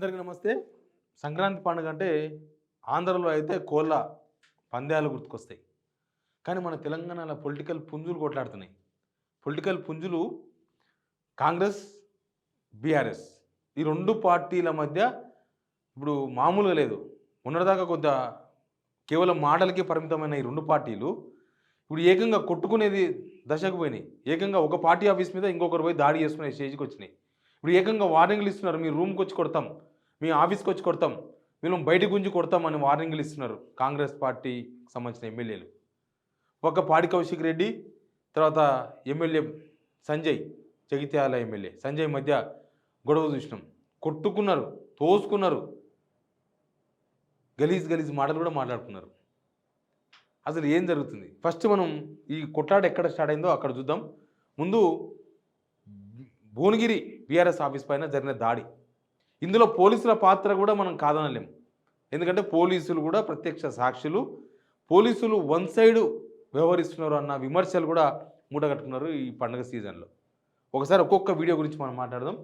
అందరికీ నమస్తే. సంక్రాంతి పండుగ అంటే ఆంధ్రలో అయితే కోళ్ళ పందాలు గుర్తుకొస్తాయి. కానీ మన తెలంగాణలో పొలిటికల్ పుంజులు కొట్లాడుతున్నాయి. పొలిటికల్ పుంజులు కాంగ్రెస్, బీఆర్ఎస్ ఈ 2 పార్టీల మధ్య ఇప్పుడు మామూలుగా లేదు. మొన్నటిదాకా కొంత కేవలం మాటలకే పరిమితమైన ఈ 2 పార్టీలు ఇప్పుడు ఏకంగా కొట్టుకునేది దశకు పోయినాయి. ఏకంగా ఒక పార్టీ ఆఫీస్ మీద ఇంకొకరు పోయి దాడి చేసుకునే స్టేజ్కి వచ్చినాయి. ఇప్పుడు ఏకంగా వార్నింగ్లు ఇస్తున్నారు. మీ రూమ్కి వచ్చి కొడతాం, మీ ఆఫీస్కి వచ్చి కొడతాం, మేము బయట గుంజి కొడతాం అని వార్నింగ్లు ఇస్తున్నారు కాంగ్రెస్ పార్టీకి సంబంధించిన ఎమ్మెల్యేలు. ఒక పాడి కౌశిక్ రెడ్డి, తర్వాత ఎమ్మెల్యే సంజయ్, జగిత్యాల ఎమ్మెల్యే సంజయ్ మధ్య గొడవ చూసినాం. కొట్టుకున్నారు, తోసుకున్నారు, గలీజ్ మాటలు కూడా మాట్లాడుకున్నారు. అసలు ఏం జరుగుతుంది? ఫస్ట్ మనం ఈ కొట్లాట ఎక్కడ స్టార్ట్ అయిందో అక్కడ చూద్దాం. ముందు భువనగిరి బీఆర్ఎస్ ఆఫీస్ పైన జరిగిన దాడి. ఇందులో పోలీసుల పాత్ర కూడా మనం కాదనలేం. ఎందుకంటే పోలీసులు కూడా ప్రత్యక్ష సాక్షులు. పోలీసులు వన్ సైడ్ వ్యవహరిస్తున్నారు అన్న విమర్శలు కూడా మూటగట్టుకున్నారు ఈ పండుగ సీజన్లో. ఒకసారి ఒక్కొక్క వీడియో గురించి మనం మాట్లాడదాం.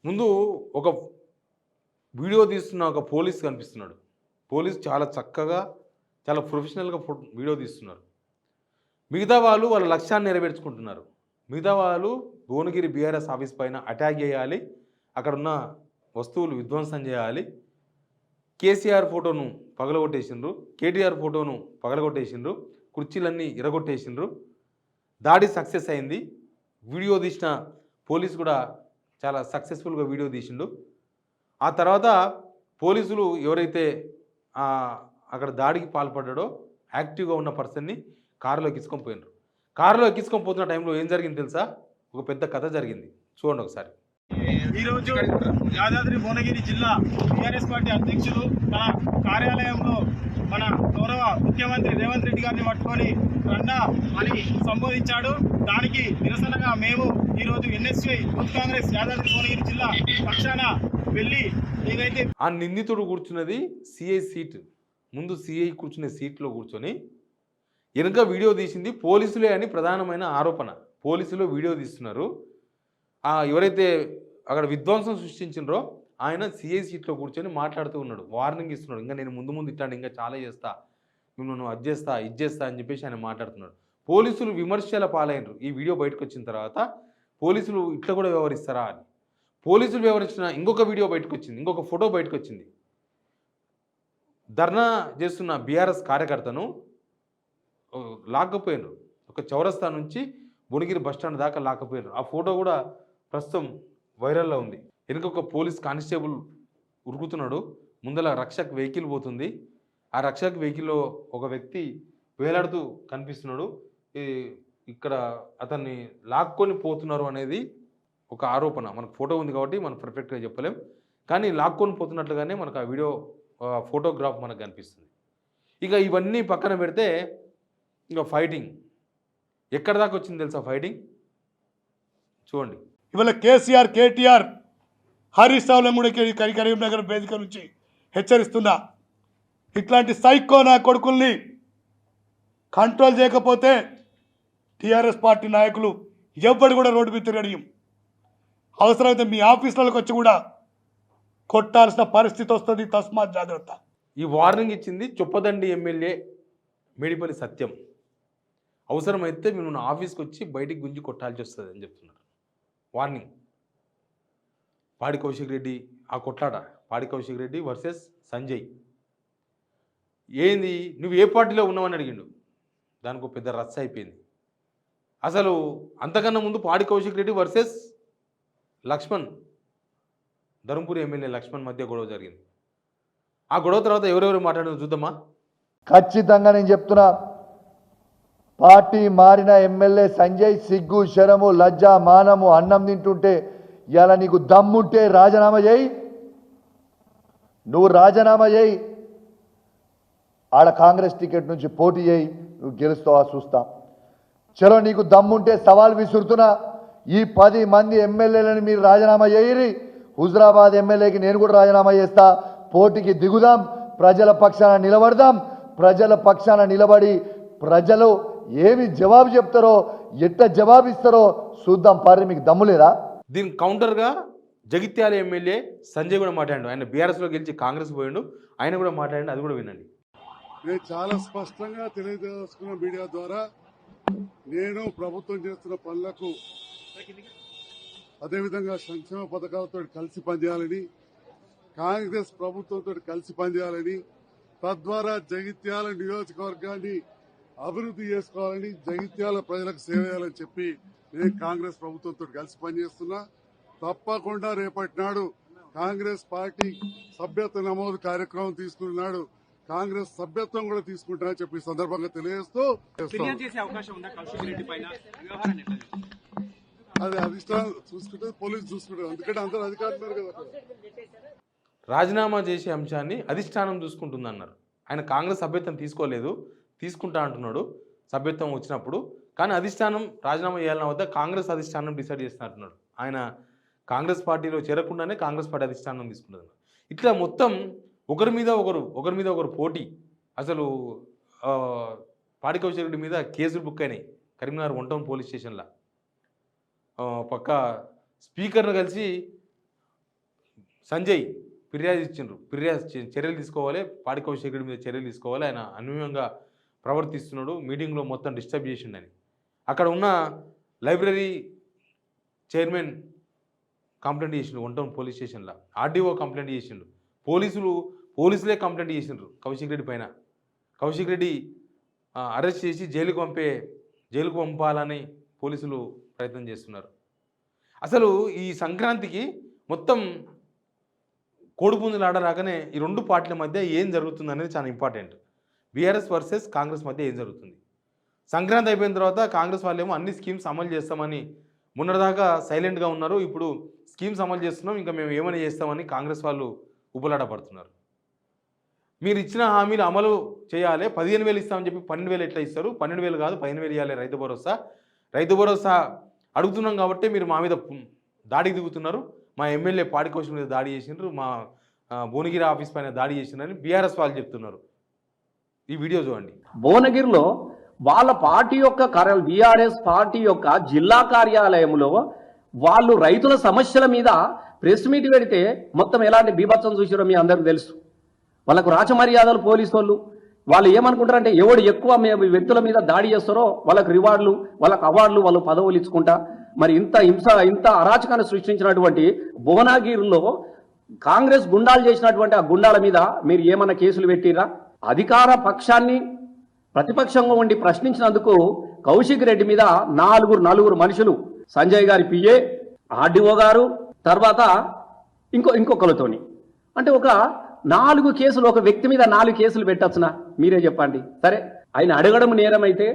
ముందు ఒక వీడియో తీస్తున్న ఒక పోలీస్ కనిపిస్తున్నాడు. పోలీస్ చాలా చక్కగా, చాలా ప్రొఫెషనల్గా వీడియో తీస్తున్నారు. మిగతా వాళ్ళు వాళ్ళ లక్ష్యాన్ని నెరవేర్చుకుంటున్నారు. మిగతా వాళ్ళు భువనగిరి బీఆర్ఎస్ ఆఫీస్ పైన అటాక్ చేయాలి, అక్కడ ఉన్న వస్తువులు విధ్వంసం చేయాలి. కేసీఆర్ ఫోటోను పగలగొట్టేసిండ్రు, కేటీఆర్ ఫోటోను పగలగొట్టేసిండ్రు, కుర్చీలన్నీ ఇరగొట్టేసిండ్రు. దాడి సక్సెస్ అయింది. వీడియో తీసిన పోలీసు కూడా చాలా సక్సెస్ఫుల్గా వీడియో తీసిండు. ఆ తర్వాత పోలీసులు ఎవరైతే అక్కడ దాడికి పాల్పడ్డాడో యాక్టివ్గా ఉన్న పర్సన్ని కారులో ఎక్కించుకొని పోయినారు. కారులో ఎక్కించుకొని పోతున్న టైంలో ఏం జరిగింది తెలుసా? ఒక పెద్ద కథ జరిగింది. చూడండి ఒకసారి. ఈరోజు యాదాద్రి భువనగిరి జిల్లా టీఆర్ఎస్ పార్టీ అధ్యక్షులు తన కార్యాలయంలో మన గౌరవ ముఖ్యమంత్రి రేవంత్ రెడ్డి గారిని పట్టుకొని రండా అని సంబోధించాడు. దానికి నిరసనగా మేము ఈరోజు ఎన్ఎస్వై యూత్ కాంగ్రెస్ యాదాద్రి భువనగిరి జిల్లా పక్షాన వెళ్ళి ఏదైతే ఆ నిందితుడు కూర్చున్నది సిఐ సీట్, ముందు సిఐ కూర్చునే సీట్లో కూర్చొని వెనుక వీడియో తీసింది పోలీసులే అని ప్రధానమైన ఆరోపణ. పోలీసులు వీడియో తీస్తున్నారు. ఎవరైతే అక్కడ విధ్వంసం సృష్టించినరో ఆయన సిఐ సీట్లో కూర్చొని మాట్లాడుతూ ఉన్నాడు, వార్నింగ్ ఇస్తున్నాడు. ఇంకా నేను ముందు ఇట్లాంటి ఇంకా చాలా చేస్తా, మిమ్మల్ని అది చేస్తా ఇది చేస్తా అని చెప్పేసి ఆయన మాట్లాడుతున్నాడు. పోలీసులు విమర్శల పాలైనరు. ఈ వీడియో బయటకు వచ్చిన తర్వాత పోలీసులు ఇట్లా కూడా వ్యవహరిస్తారా అని. పోలీసులు వ్యవహరించిన ఇంకొక వీడియో బయటకు వచ్చింది, ఇంకొక ఫోటో బయటకు వచ్చింది. ధర్నా చేస్తున్న బీఆర్ఎస్ కార్యకర్తను లాక్కపోయినారు. ఒక చౌరస్తా నుంచి భువనగిరి బస్టాండ్ దాకా లాక్కపోయినారు. ఆ ఫోటో కూడా ప్రస్తుతం వైరల్లో ఉంది. వెనుక ఒక పోలీస్ కానిస్టేబుల్ ఉరుకుతున్నాడు, ముందల రక్షక్ వెహికల్ పోతుంది. ఆ రక్షక్ వెహికల్లో ఒక వ్యక్తి వేలాడుతూ కనిపిస్తున్నాడు. ఇక్కడ అతన్ని లాక్కొని పోతున్నారు అనేది ఒక ఆరోపణ. మనకు ఫోటో ఉంది కాబట్టి మనం పర్ఫెక్ట్గా చెప్పలేం, కానీ లాక్కొని పోతున్నట్లుగానే మనకు ఆ వీడియో ఫోటోగ్రాఫ్ మనకు కనిపిస్తుంది. ఇక ఇవన్నీ పక్కన పెడితే ఇంకా ఫైటింగ్ ఎక్కడ దాకా వచ్చింది తెలుసా? ఫైటింగ్ చూడండి. ఇవాళ కేసీఆర్, కేటీఆర్, హరీష్ రావులను కూడా కరీంనగర్ వేదిక నుంచి హెచ్చరిస్తున్నా, ఇట్లాంటి సైకో నా కొడుకుల్ని కంట్రోల్ చేయకపోతే టీఆర్ఎస్ పార్టీ నాయకులు ఎవ్వడు కూడా రోడ్డు మీద తిరగడియం. అవసరమైతే మీ ఆఫీసులకు వచ్చి కూడా కొట్టాల్సిన పరిస్థితి వస్తుంది. తస్మాత్ జాగ్రత్త. ఈ వార్నింగ్ ఇచ్చింది చొప్పదండి ఎమ్మెల్యే మేడిపల్లి సత్యం. అవసరమైతే మేము ఆఫీస్కి వచ్చి బయటికి గుంజి కొట్టాల్సి వస్తుంది అని చెప్తున్నారు. వార్నింగ్. పాడి కౌశిక్ రెడ్డి ఆ కొట్లాట, పాడి కౌశిక్ రెడ్డి వర్సెస్ సంజయ్. ఏంది నువ్వు ఏ పార్టీలో ఉన్నావని అడిగిండు. దానికి ఒక పెద్ద రచ్చ అయిపోయింది. అసలు అంతకన్నా ముందు పాడి కౌశిక్ రెడ్డి వర్సెస్ లక్ష్మణ్, ధర్మపురి ఎమ్మెల్యే లక్ష్మణ్ మధ్య గొడవ జరిగింది. ఆ గొడవ తర్వాత ఎవరెవరు మాట్లాడిన చూద్దామా? ఖచ్చితంగా నేను చెప్తున్నా, పార్టీ మారిన ఎమ్మెల్యే సంజయ్ సిగ్గు, శరము, లజ్జ, మానము, అన్నం తింటుంటే ఇలా నీకు దమ్ముంటే రాజీనామా చేయి. నువ్వు రాజీనామా చేయి, ఆడ కాంగ్రెస్ టికెట్ నుంచి పోటీ చేయి, నువ్వు గెలుస్తావా చూస్తా. చలో నీకు దమ్ముంటే సవాల్ విసురుతున్నా, ఈ 10 మంది ఎమ్మెల్యేలను మీరు రాజీనామా చేయరి, హుజరాబాద్ ఎమ్మెల్యేకి నేను కూడా రాజీనామా చేస్తా, పోటీకి దిగుదాం, ప్రజల పక్షాన నిలబడదాం, ప్రజల పక్షాన నిలబడి ప్రజలు ఏమి జవాబు చెప్తారో ఎట్ట జవాబిస్తారో చూద్దాం. పార్టీ మీకు దమ్ము లేదా? దీనికి కౌంటర్గా జగిత్యాల ఎమ్మెల్యే సంజయ్ కూడా మాట్లాడాడు. ఆయన బీఆర్ఎస్లో గెలిచి కాంగ్రెస్ పోయిండు, ఆయన కూడా మాట్లాడండి, అది కూడా వినండి. నేను చాలా స్పష్టంగా తెలియజేసుకున్న మీడియా ద్వారా నేను ప్రభుత్వం చేస్తున్న పనులకు అదేవిధంగా సంక్షేమ పథకాలతో కలిసి పనిచేయాలని, కాంగ్రెస్ ప్రభుత్వంతో కలిసి పనిచేయాలని, తద్వారా జగిత్యాల నియోజకవర్గాన్ని అభివృద్ధి చేసుకోవాలని, జగిత్యాల ప్రజలకు సేవ చేయాలని చెప్పి నేను కాంగ్రెస్ ప్రభుత్వంతో కలిసి పనిచేస్తున్నా. తప్పకుండా రేపటి నాడు కాంగ్రెస్ పార్టీ సభ్యత్వ నమోదు కార్యక్రమం తీసుకున్నాడు, కాంగ్రెస్ సభ్యత్వం కూడా తీసుకుంటానని చెప్పి ఈ సందర్భంగా తెలియజేస్తూ అది అధిష్టానం చూసుకుంటే పోలీసు చూసుకుంటారు, ఎందుకంటే అందరూ అధికారులు కదా. రాజీనామా చేసే అంశాన్ని అధిష్టానం చూసుకుంటుందన్నారు. ఆయన కాంగ్రెస్ సభ్యత్వం తీసుకోలేదు, తీసుకుంటా అంటున్నాడు సభ్యత్వం వచ్చినప్పుడు. కానీ అధిష్టానం రాజీనామా చేయాలన్న వద్ద కాంగ్రెస్ అధిష్టానం డిసైడ్ చేస్తున్నట్టున్నాడు. ఆయన కాంగ్రెస్ పార్టీలో చేరకుండానే కాంగ్రెస్ పార్టీ అధిష్టానం తీసుకుంటుంది. ఇట్లా మొత్తం ఒకరి మీద ఒకరు పోటీ. అసలు పాడి కౌశిక్ రెడ్డి మీద కేసులు బుక్ అయినాయి కరీంనగర్ 1 టౌన్ పోలీస్ స్టేషన్లో. పక్క స్పీకర్ను కలిసి సంజయ్ ఫిర్యాదు ఇచ్చిండ్రు, చర్యలు తీసుకోవాలి, పాడి కౌశిక్ రెడ్డి మీద చర్యలు తీసుకోవాలి, ఆయన అన్యాయంగా ప్రవర్తిస్తున్నాడు, మీటింగ్లో మొత్తం డిస్టర్బ్ చేసిండని. అక్కడ ఉన్న లైబ్రరీ చైర్మన్ కంప్లైంట్ చేసిండు 1 టౌన్ పోలీస్ స్టేషన్లో, ఆర్డీఓ కంప్లైంట్ చేసిండు, పోలీసులే కంప్లైంట్ చేసిండ్రు కౌశిక్ రెడ్డి పైన. కౌశిక్ రెడ్డి అరెస్ట్ చేసి జైలుకు పంపాలని పోలీసులు ప్రయత్నం చేస్తున్నారు. అసలు ఈ సంక్రాంతికి మొత్తం కోడిపుంజులు ఆడరాగానే ఈ 2 పార్టీల మధ్య ఏం జరుగుతుంది అనేది చాలా ఇంపార్టెంట్. బీఆర్ఎస్ వర్సెస్ కాంగ్రెస్ మధ్య ఏం జరుగుతుంది? సంక్రాంతి అయిపోయిన తర్వాత కాంగ్రెస్ వాళ్ళేమో అన్ని స్కీమ్స్ అమలు చేస్తామని మొన్నటిదాకా సైలెంట్గా ఉన్నారు, ఇప్పుడు స్కీమ్స్ అమలు చేస్తున్నాం, ఇంకా మేము ఏమైనా చేస్తామని కాంగ్రెస్ వాళ్ళు ఉబలాట పడుతున్నారు. మీరు ఇచ్చిన హామీలు అమలు చేయాలి, 15,000 ఇస్తామని చెప్పి 12,000 ఎట్లా ఇస్తారు? 12,000 కాదు 15,000 ఇవ్వాలి రైతు భరోసా అడుగుతున్నాం కాబట్టి మీరు మా మీద దాడికి దిగుతున్నారు, మా ఎమ్మెల్యే పాడి కౌశిక్ మీద దాడి చేసినారు, మా భువనగిరి ఆఫీస్ పైన దాడి చేసినారని బీఆర్ఎస్ వాళ్ళు చెప్తున్నారు. ఈ వీడియో చూడండి. భువనగిరిలో వాళ్ళ పార్టీ యొక్క బీఆర్ఎస్ పార్టీ యొక్క జిల్లా కార్యాలయంలో వాళ్ళు రైతుల సమస్యల మీద ప్రెస్ మీట్ పెడితే మొత్తం ఎలాంటి బీభత్సం చూసారో మీ అందరికీ తెలుసు. వాళ్ళకు రాచమర్యాదలు పోలీసు వాళ్ళు ఏమనుకుంటారంటే ఎవడు ఎక్కువ వ్యక్తుల మీద దాడి చేస్తారో వాళ్ళకు రివార్డులు, వాళ్ళకు అవార్డులు, వాళ్ళు పదవులు ఇచ్చుకుంటా. మరి ఇంత అరాచకాన్ని సృష్టించినటువంటి భువనగిరిలో కాంగ్రెస్ గుండాలు చేసినటువంటి ఆ గుండాల మీద మీరు ఏమన్నా కేసులు పెట్టిరా? అధికార పక్షాన్ని ప్రతిపక్షంగా ఉండి ప్రశ్నించినందుకు కౌశిక్ రెడ్డి మీద నలుగురు మనుషులు, సంజయ్ గారి పిఏ, ఆర్డీఓ గారు, తర్వాత ఇంకొకరితోని, అంటే ఒక 4 కేసులు, ఒక వ్యక్తి మీద 4 కేసులు పెట్టచ్చునా? మీరే చెప్పండి. సరే, ఆయన అడగడం నేరం అయితే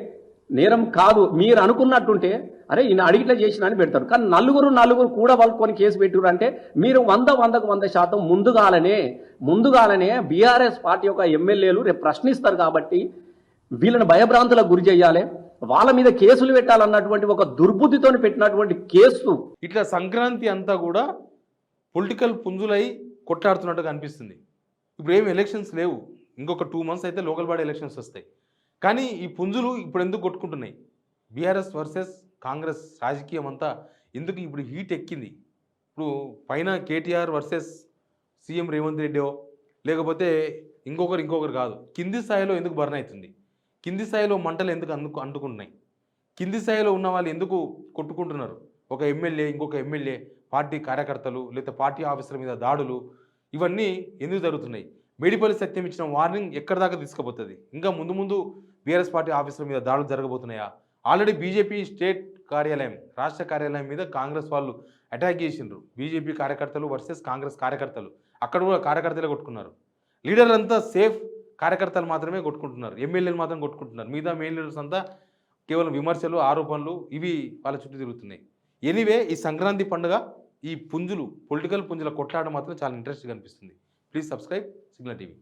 నేరం కాదు మీరు అనుకున్నట్టుంటే అరే ఈయన అడిగిట్లా చేసిన అని పెడతారు. కానీ నలుగురు కూడా వాళ్ళకొని కేసు పెట్టారు అంటే మీరు 100% ముందుగాలనే బీఆర్ఎస్ పార్టీ యొక్క ఎమ్మెల్యేలు రేపు ప్రశ్నిస్తారు కాబట్టి వీళ్ళని భయభ్రాంతులకు గురి చేయాలి, వాళ్ళ మీద కేసులు పెట్టాలన్నటువంటి ఒక దుర్బుద్ధితో పెట్టినటువంటి కేసు. ఇట్లా సంక్రాంతి అంతా కూడా పొలిటికల్ పుంజులై కొట్లాడుతున్నట్టుగా అనిపిస్తుంది. ఇప్పుడు ఏమి ఎలక్షన్స్ లేవు, ఇంకొక 2 months అయితే లోకల్ బాడీ ఎలక్షన్స్ వస్తాయి. కానీ ఈ పుంజులు ఇప్పుడు ఎందుకు కొట్టుకుంటున్నాయి? బీఆర్ఎస్ వర్సెస్ కాంగ్రెస్ రాజకీయం అంతా ఎందుకు ఇప్పుడు హీట్ ఎక్కింది? ఇప్పుడు పైన కేటీఆర్ వర్సెస్ సీఎం రేవంత్ రెడ్డి, లేకపోతే ఇంకొకరు కాదు, కింది స్థాయిలో ఎందుకు బర్న్ అవుతుంది? కింది స్థాయిలో మంటలు ఎందుకు అంటుకుంటున్నాయి? కింది స్థాయిలో ఉన్న వాళ్ళు ఎందుకు కొట్టుకుంటున్నారు? ఒక ఎమ్మెల్యే ఇంకొక ఎమ్మెల్యే, పార్టీ కార్యకర్తలు, లేదా పార్టీ ఆఫీసర్ల మీద దాడులు, ఇవన్నీ ఎందుకు జరుగుతున్నాయి? మేడిపల్లి సత్యం ఇచ్చిన వార్నింగ్ ఎక్కడి దాకా తీసుకుపోతుంది? ఇంకా ముందు బీఆర్ఎస్ పార్టీ ఆఫీసర్ల మీద దాడులు జరగబోతున్నాయా? ఆల్రెడీ బీజేపీ స్టేట్ కార్యాలయం, రాష్ట్ర కార్యాలయం మీద కాంగ్రెస్ వాళ్ళు అటాక్ చేసిండ్రు. బీజేపీ కార్యకర్తలు వర్సెస్ కాంగ్రెస్ కార్యకర్తలు, అక్కడ కూడా కార్యకర్తలే కొట్టుకున్నారు. లీడర్లంతా సేఫ్, కార్యకర్తలు మాత్రమే కొట్టుకుంటున్నారు, ఎమ్మెల్యేలు మాత్రం కొట్టుకుంటున్నారు. మిగతా మెయిన్ లీడర్స్ అంతా కేవలం విమర్శలు, ఆరోపణలు ఇవి వాళ్ళ చుట్టూ తిరుగుతున్నాయి. ఎనీవే, ఈ సంక్రాంతి పండుగ ఈ పుంజులు, పొలిటికల్ పుంజుల కొట్లాట మాత్రం చాలా ఇంట్రెస్ట్గా అనిపిస్తుంది. Please subscribe signal TV.